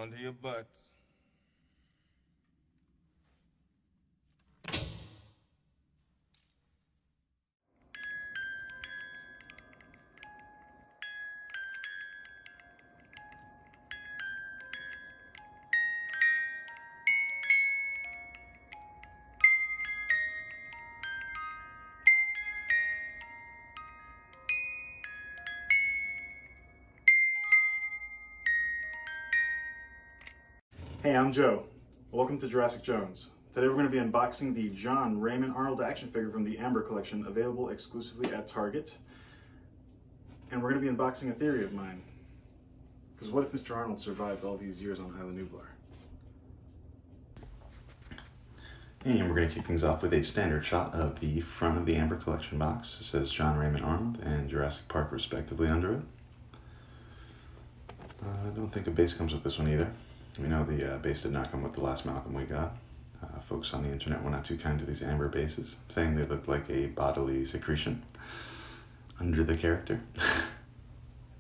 under your butt. Hey, I'm Joe. Welcome to Jurassic Jones. Today we're going to be unboxing the John Raymond Arnold action figure from the Amber collection, available exclusively at Target. And we're going to be unboxing a theory of mine. Because what if Mr. Arnold survived all these years on Isla Nublar? And we're going to kick things off with a standard shot of the front of the Amber collection box. It says John Raymond Arnold and Jurassic Park respectively under it. I don't think a base comes with this one either. We know the base did not come with the last Malcolm we got. Folks on the internet were not too kind to these Amber bases, saying they looked like a bodily secretion under the character.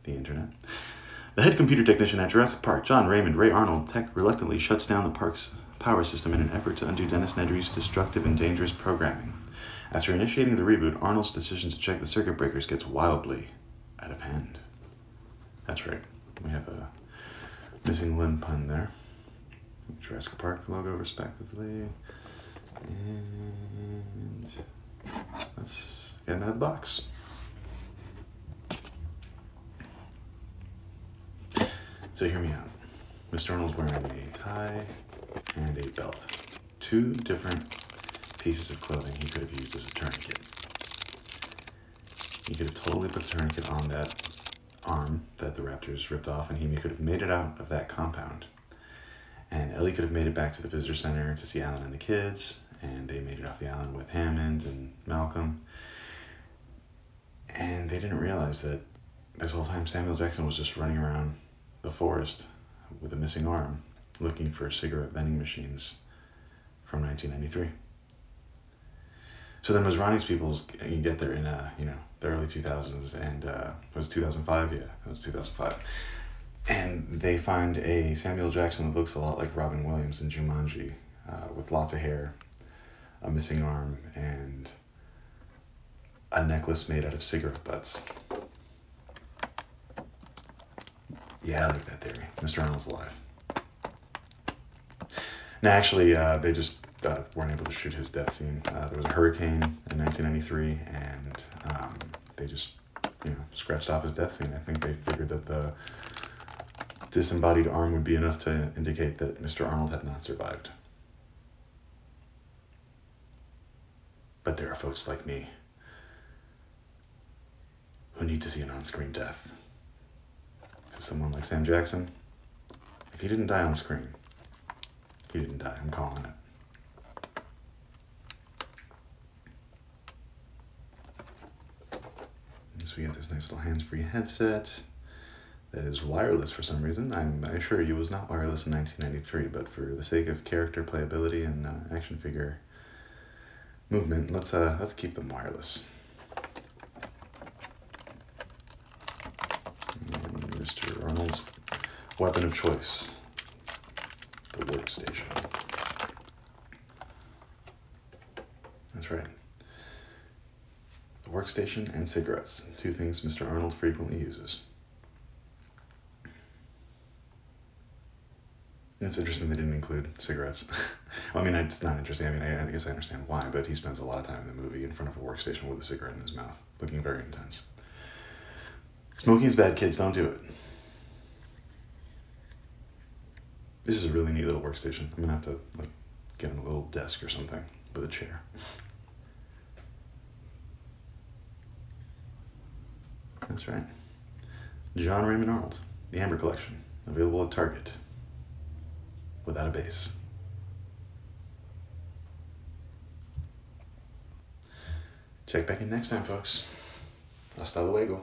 The internet. The head computer technician at Jurassic Park, John Raymond Ray Arnold, tech reluctantly shuts down the park's power system in an effort to undo Dennis Nedry's destructive and dangerous programming. After initiating the reboot, Arnold's decision to check the circuit breakers gets wildly out of hand. That's right, we have a missing limb pun there. Jurassic Park logo respectively. And let's get him out of the box. So hear me out. Mr. Arnold's wearing a tie and a belt. Two different pieces of clothing he could have used as a tourniquet. He could have totally put the tourniquet on that arm that the raptors ripped off, and he could have made it out of that compound. And Ellie could have made it back to the visitor center to see Alan and the kids, and they made it off the island with Hammond and Malcolm. And they didn't realize that this whole time Samuel Jackson was just running around the forest with a missing arm, looking for cigarette vending machines from 1993. So then, as Ronnie's people get there in the early 2000s, and it was 2005, yeah, it was 2005, and they find a Samuel Jackson that looks a lot like Robin Williams in Jumanji, with lots of hair, a missing arm, and a necklace made out of cigarette butts. Yeah, I like that theory. Mr. Arnold's alive. Now, actually, they just weren't able to shoot his death scene. There was a hurricane in 1993, and they just, scratched off his death scene. I think they figured that the disembodied arm would be enough to indicate that Mr. Arnold had not survived. But there are folks like me who need to see an on-screen death. Someone like Sam Jackson, if he didn't die on screen, he didn't die. I'm calling it. So we got this nice little hands-free headset that is wireless for some reason. I assure you it was not wireless in 1993, but for the sake of character playability and action figure movement, let's keep them wireless. And Mr. Arnold's weapon of choice, the workstation. That's right. The workstation and cigarettes, two things Mr. Arnold frequently uses. It's interesting they didn't include cigarettes. Well, I mean, it's not interesting. I mean, I guess I understand why, but he spends a lot of time in the movie in front of a workstation with a cigarette in his mouth, looking very intense. Smoking is bad, kids. Don't do it. This is a really neat little workstation. I'm gonna have to get him a little desk or something with a chair. That's right. John Raymond Arnold, the Amber Collection, available at Target, without a base. Check back in next time, folks. Hasta luego.